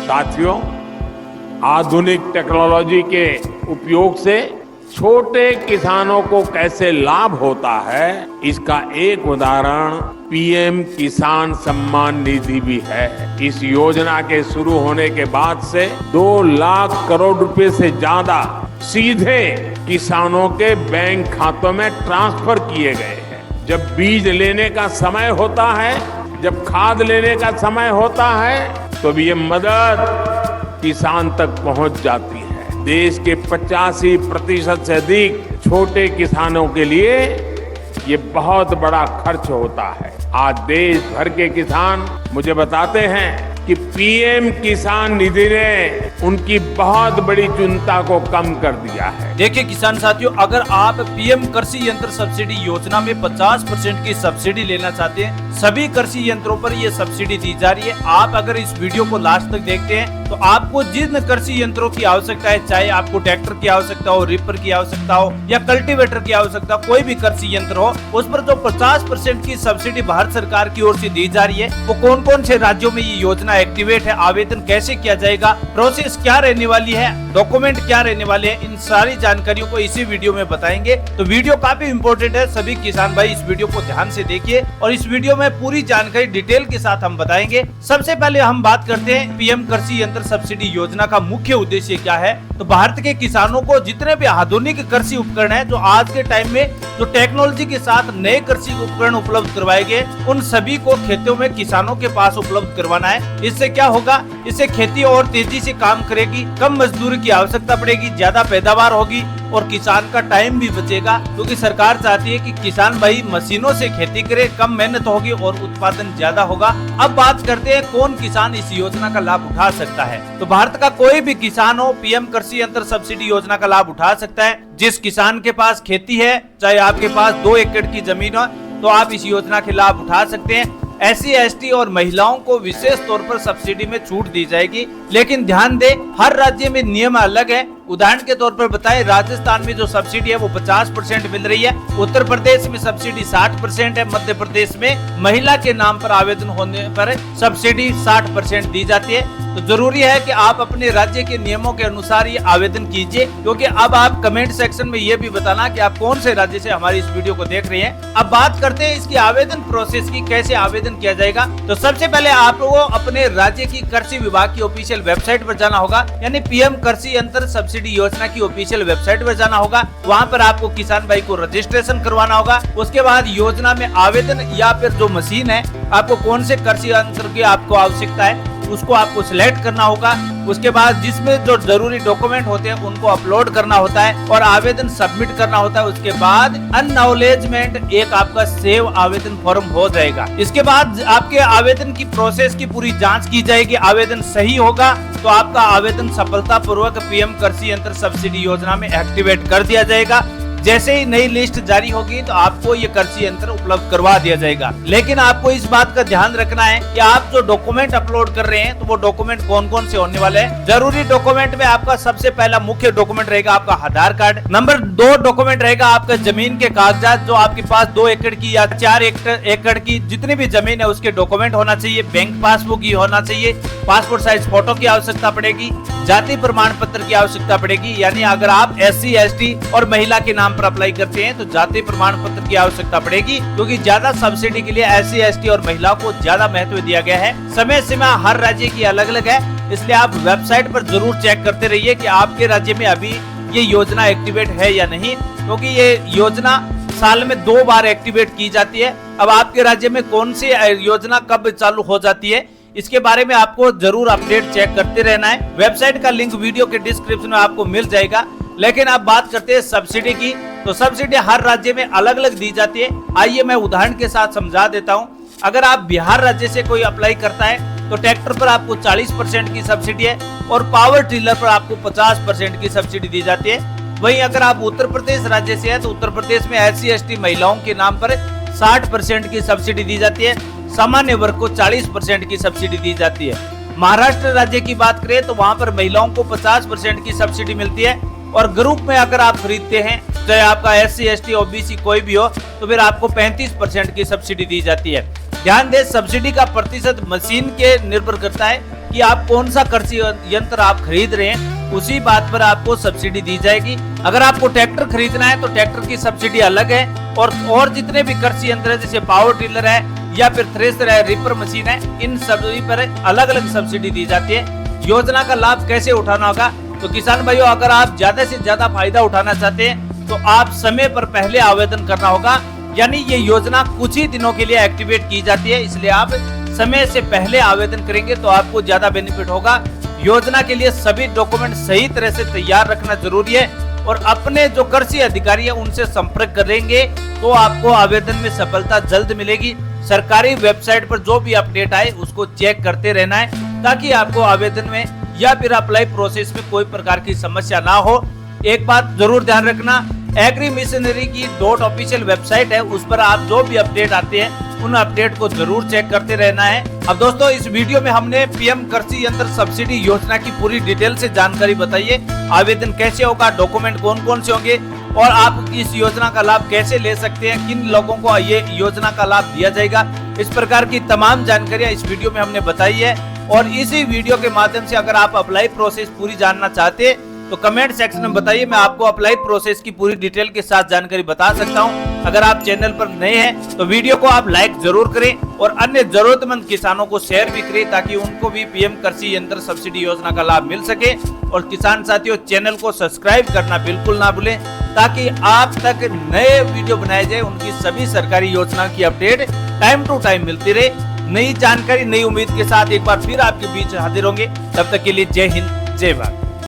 साथियों, आधुनिक टेक्नोलॉजी के उपयोग से छोटे किसानों को कैसे लाभ होता है, इसका एक उदाहरण पीएम किसान सम्मान निधि भी है। इस योजना के शुरू होने के बाद से 2 लाख करोड़ रुपए से ज्यादा सीधे किसानों के बैंक खातों में ट्रांसफर किए गए हैं। जब बीज लेने का समय होता है, जब खाद लेने का समय होता है, तो ये मदद किसान तक पहुंच जाती है। देश के 85% से अधिक छोटे किसानों के लिए ये बहुत बड़ा खर्च होता है। आज देश भर के किसान मुझे बताते हैं कि पीएम किसान निधि ने उनकी बहुत बड़ी चिंता को कम कर दिया है। देखिए किसान साथियों, अगर आप पीएम कृषि यंत्र सब्सिडी योजना में 50% की सब्सिडी लेना चाहते हैं, सभी कृषि यंत्रों पर ये सब्सिडी दी जा रही है। आप अगर इस वीडियो को लास्ट तक देखते हैं तो आपको जिन कृषि यंत्रों की आवश्यकता है, चाहे आपको ट्रैक्टर की आवश्यकता हो, रीपर की आवश्यकता हो या कल्टीवेटर की आवश्यकता, कोई भी कृषि यंत्र हो, उस पर जो 50% की सब्सिडी भारत सरकार की ओर से दी जा रही है, वो कौन कौन से राज्यों में ये योजना एक्टिवेट है, आवेदन कैसे किया जाएगा, प्रोसेस क्या रहने वाली है, डॉक्यूमेंट क्या रहने वाले हैं, इन सारी जानकारियों को इसी वीडियो में बताएंगे। तो वीडियो काफी इंपॉर्टेंट है, सभी किसान भाई इस वीडियो को ध्यान से देखिए और इस वीडियो में पूरी जानकारी डिटेल के साथ हम बताएंगे। सबसे पहले हम बात करते हैं पीएम कृषि यंत्र सब्सिडी योजना का मुख्य उद्देश्य क्या है। तो भारत के किसानों को जितने भी आधुनिक कृषि उपकरण है, जो आज के टाइम में जो टेक्नोलॉजी के साथ नए कृषि उपकरण उपलब्ध करवाए गए, उन सभी को खेतों में किसानों के पास उपलब्ध करवाना है। इससे क्या होगा, इससे खेती और तेजी से काम करेगी, कम मजदूरी की आवश्यकता पड़ेगी, ज्यादा पैदावार होगी और किसान का टाइम भी बचेगा, क्योंकि सरकार चाहती है कि किसान भाई मशीनों से खेती करे, कम मेहनत होगी और उत्पादन ज्यादा होगा। अब बात करते हैं कौन किसान इस योजना का लाभ उठा सकता है। तो भारत का कोई भी किसान हो पीएम कृषि यंत्र सब्सिडी योजना का लाभ उठा सकता है। जिस किसान के पास खेती है, चाहे आपके पास 2 एकड़ की जमीन हो, तो आप इस योजना के लाभ उठा सकते हैं। SC, ST और महिलाओं को विशेष तौर पर सब्सिडी में छूट दी जाएगी, लेकिन ध्यान दें हर राज्य में नियम अलग है। उदाहरण के तौर पर बताएं, राजस्थान में जो सब्सिडी है वो 50% मिल रही है, उत्तर प्रदेश में सब्सिडी 60% है, मध्य प्रदेश में महिला के नाम पर आवेदन होने पर सब्सिडी 60% दी जाती है। तो जरूरी है कि आप अपने राज्य के नियमों के अनुसार ये आवेदन कीजिए, क्योंकि अब आप कमेंट सेक्शन में ये भी बताना कि आप कौन से राज्य से हमारी इस वीडियो को देख रहे हैं। अब बात करते हैं इसकी आवेदन प्रोसेस की, कैसे आवेदन किया जाएगा। तो सबसे पहले आपको अपने राज्य की कृषि विभाग की ऑफिशियल वेबसाइट पर जाना होगा, यानी पीएम कृषि यंत्र सब्सिडी योजना की ऑफिशियल वेबसाइट पर जाना होगा। वहाँ पर आपको किसान भाई को रजिस्ट्रेशन करवाना होगा। उसके बाद योजना में आवेदन या फिर जो मशीन है, आपको कौन से कृषि यंत्र की आपको आवश्यकता है, उसको आपको सिलेक्ट करना होगा। उसके बाद जिसमें जो जरूरी डॉक्यूमेंट होते हैं उनको अपलोड करना होता है और आवेदन सबमिट करना होता है। उसके बाद अनअक्नॉलेजमेंट एक आपका सेव आवेदन फॉर्म हो जाएगा। इसके बाद आपके आवेदन की प्रोसेस की पूरी जांच की जाएगी। आवेदन सही होगा तो आपका आवेदन सफलतापूर्वक पीएम कृषि यंत्र सब्सिडी योजना में एक्टिवेट कर दिया जाएगा। जैसे ही नई लिस्ट जारी होगी तो आपको ये कृषि यंत्र उपलब्ध करवा दिया जाएगा। लेकिन आपको इस बात का ध्यान रखना है कि आप जो डॉक्यूमेंट अपलोड कर रहे हैं तो वो डॉक्यूमेंट कौन कौन से होने वाले हैं। जरूरी डॉक्यूमेंट में आपका सबसे पहला मुख्य डॉक्यूमेंट रहेगा आपका आधार कार्ड। नंबर 2 डॉक्यूमेंट रहेगा आपका जमीन के कागजात, जो आपके पास 2 एकड़ की या 4 एकड़ की जितनी भी जमीन है उसके डॉक्यूमेंट होना चाहिए। बैंक पासबुक ही होना चाहिए। पासपोर्ट साइज फोटो की आवश्यकता पड़ेगी। जाति प्रमाण पत्र की आवश्यकता पड़ेगी, यानी अगर आप SC, ST और महिला के नाम पर अप्लाई करते हैं तो जाति प्रमाण पत्र की आवश्यकता पड़ेगी, क्योंकि ज्यादा सब्सिडी के लिए SC, ST और महिलाओं को ज्यादा महत्व दिया गया है। समय सीमा हर राज्य की अलग अलग है, इसलिए आप वेबसाइट पर जरूर चेक करते रहिए कि आपके राज्य में अभी ये योजना एक्टिवेट है या नहीं, क्योंकि ये योजना साल में 2 बार एक्टिवेट की जाती है। अब आपके राज्य में कौन सी योजना कब चालू हो जाती है, इसके बारे में आपको जरूर अपडेट चेक करते रहना है। वेबसाइट का लिंक वीडियो के डिस्क्रिप्शन में आपको मिल जाएगा। लेकिन अब बात करते हैं सब्सिडी की। तो सब्सिडी हर राज्य में अलग अलग दी जाती है। आइए मैं उदाहरण के साथ समझा देता हूं। अगर आप बिहार राज्य से कोई अप्लाई करता है तो ट्रैक्टर पर आपको 40% की सब्सिडी है और पावर टिलर पर आपको 50% की सब्सिडी दी जाती है। वहीं अगर आप उत्तर प्रदेश राज्य से है तो उत्तर प्रदेश में SC, ST महिलाओं के नाम पर 60% की सब्सिडी दी जाती है। सामान्य वर्ग को 40% की सब्सिडी दी जाती है। महाराष्ट्र राज्य की बात करें तो वहां पर महिलाओं को 50% की सब्सिडी मिलती है और ग्रुप में अगर आप खरीदते हैं, चाहे आपका SC, ST, OBC कोई भी हो, तो फिर आपको 35% की सब्सिडी दी जाती है। ध्यान दें, सब्सिडी का प्रतिशत मशीन के निर्भर करता है कि आप कौन सा कृषि यंत्र आप खरीद रहे हैं, उसी बात पर आपको सब्सिडी दी जाएगी। अगर आपको ट्रैक्टर खरीदना है तो ट्रैक्टर की सब्सिडी अलग है, और जितने भी कृषि यंत्र है जैसे पावर टिलर है या फिर थ्रेशर है, रीपर मशीन है, इन सभी पर अलग अलग सब्सिडी दी जाती है। योजना का लाभ कैसे उठाना होगा, तो किसान भाइयों अगर आप ज्यादा से ज्यादा फायदा उठाना चाहते हैं तो आप समय पर पहले आवेदन करना होगा। यानी ये योजना कुछ ही दिनों के लिए एक्टिवेट की जाती है, इसलिए आप समय से पहले आवेदन करेंगे तो आपको ज्यादा बेनिफिट होगा। योजना के लिए सभी डॉक्यूमेंट सही तरह से तैयार रखना जरूरी है, और अपने जो कृषि अधिकारी है उनसे संपर्क करेंगे तो आपको आवेदन में सफलता जल्द मिलेगी। सरकारी वेबसाइट पर जो भी अपडेट आए उसको चेक करते रहना है, ताकि आपको आवेदन में या फिर अप्लाई प्रोसेस में कोई प्रकार की समस्या ना हो। एक बात जरूर ध्यान रखना, एग्री मिशनरी की .ऑफिशियल वेबसाइट है, उस पर आप जो भी अपडेट आते हैं उन अपडेट को जरूर चेक करते रहना है। अब दोस्तों इस वीडियो में हमने पीएम कृषि यंत्र सब्सिडी योजना की पूरी डिटेल से जानकारी बताई है। आवेदन कैसे होगा, डॉक्यूमेंट कौन कौन से होंगे, और आप इस योजना का लाभ कैसे ले सकते हैं, किन लोगों को ये योजना का लाभ दिया जाएगा, इस प्रकार की तमाम जानकारियां इस वीडियो में हमने बताई है। और इसी वीडियो के माध्यम से अगर आप अप्लाई प्रोसेस पूरी जानना चाहते हैं तो कमेंट सेक्शन में बताइए, मैं आपको अप्लाई प्रोसेस की पूरी डिटेल के साथ जानकारी बता सकता हूं। अगर आप चैनल पर नए हैं तो वीडियो को आप लाइक जरूर करें और अन्य जरूरतमंद किसानों को शेयर भी करें, ताकि उनको भी पीएम कृषि यंत्र सब्सिडी योजना का लाभ मिल सके। और किसान साथियों चैनल को सब्सक्राइब करना बिल्कुल ना भूलें, ताकि आप तक नए वीडियो बनाए जाए, उनकी सभी सरकारी योजना की अपडेट टाइम टू टाइम मिलती रहे। नई जानकारी नई उम्मीद के साथ एक बार फिर आपके बीच हाजिर होंगे। तब तक के लिए जय हिंद, जय भारत।